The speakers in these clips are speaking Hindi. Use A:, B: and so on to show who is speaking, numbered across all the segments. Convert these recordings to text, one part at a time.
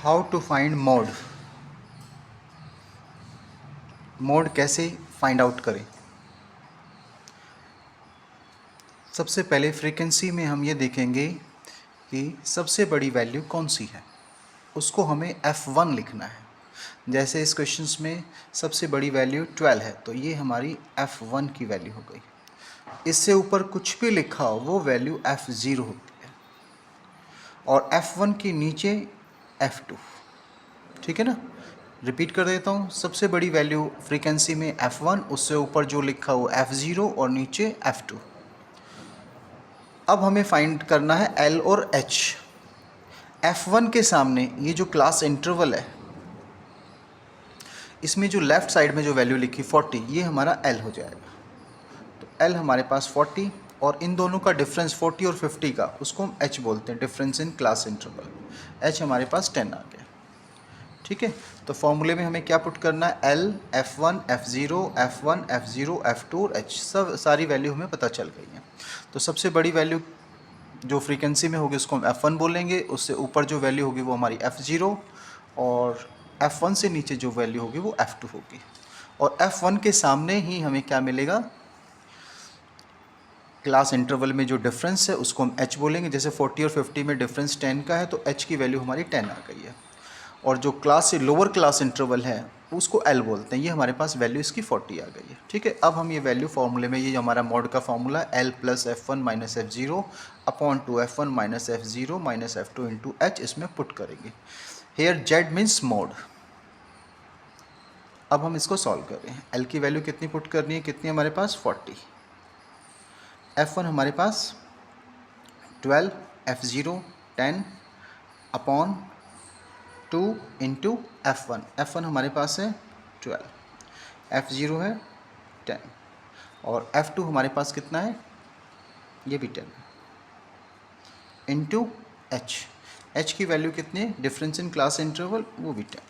A: How to find mode. Mode कैसे फाइंड आउट करें। सबसे पहले फ्रीक्वेंसी में हम ये देखेंगे कि सबसे बड़ी वैल्यू कौन सी है, उसको हमें F1 लिखना है। जैसे इस क्वेश्चंस में सबसे बड़ी वैल्यू 12 है, तो ये हमारी F1 की वैल्यू हो गई। इससे ऊपर कुछ भी लिखा हो वो वैल्यू F0 होती है, और F1 के नीचे F2। ठीक है ना, रिपीट कर देता हूँ। सबसे बड़ी वैल्यू फ्रीक्वेंसी में F1, उससे ऊपर जो लिखा हो F0 और नीचे F2। अब हमें फाइंड करना है L और H। F1 के सामने ये जो क्लास इंटरवल है, इसमें जो लेफ्ट साइड में जो वैल्यू लिखी 40, ये हमारा L हो जाएगा। तो L हमारे पास 40, और इन दोनों का डिफरेंस 40 और 50 का, उसको हम H बोलते हैं, difference in class interval. H हमारे पास 10 आ गया। ठीक है, तो फॉर्मूले में हमें क्या पुट करना है, L, F1, F0, F1, F0, F2 और H, सब सारी वैल्यू हमें पता चल गई है। तो सबसे बड़ी वैल्यू जो फ्रीक्वेंसी में होगी उसको हम F1 बोलेंगे, उससे ऊपर जो वैल्यू होगी वो हमारी F0, और F1 से नीचे जो वैल्यू होगी वो F2 होगी। और F1 के सामने ही हमें क्या मिलेगा, क्लास इंटरवल में जो डिफरेंस है उसको हम H बोलेंगे। जैसे 40 और 50 में डिफरेंस 10 का है, तो H की वैल्यू हमारी 10 आ गई है। और जो क्लास से लोअर क्लास इंटरवल है उसको L बोलते हैं। ये हमारे पास वैल्यू इसकी 40 आ गई है। ठीक है, अब हम ये वैल्यू फॉर्मूले में, ये हमारा मॉड का formula L plus F1 minus F0 upon 2 F1 minus F0 minus F2 into H, इसमें पुट करेंगे। Here Z means mode. अब हम इसको सॉल्व कर रहे हैं। L की वैल्यू कितनी पुट करनी है, कितनी हमारे पास 40। F1 हमारे पास 12, F0 10 upon 2 into F1। F1 हमारे पास है 12, F0 है 10, और F2 हमारे पास कितना है, ये भी 10 इंटू H। H की वैल्यू कितनी है, डिफरेंस इन क्लास इंटरवल, वो भी 10।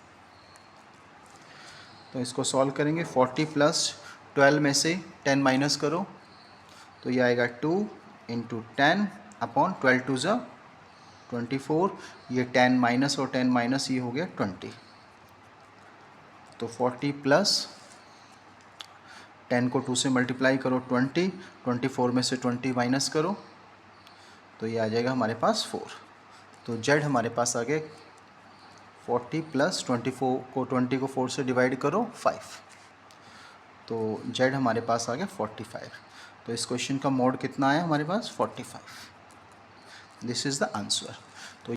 A: तो इसको सॉल्व करेंगे। 40 प्लस 12 में से 10 माइनस करो, तो ये आएगा 2 इंटू 10 अपॉन 12 टू ज़ा 24। ये 10 माइनस और 10 माइनस, ये हो गया 20। तो 40 प्लस 10 को 2 से मल्टीप्लाई करो 20, 24 में से 20 माइनस करो, तो ये आ जाएगा हमारे पास 4। तो Z हमारे पास आ गए 40 प्लस 24 को 20 को 4 से डिवाइड करो 5, तो Z हमारे पास आ गया 45। तो इस क्वेश्चन का मोड कितना आया हमारे पास, 45। This is the answer.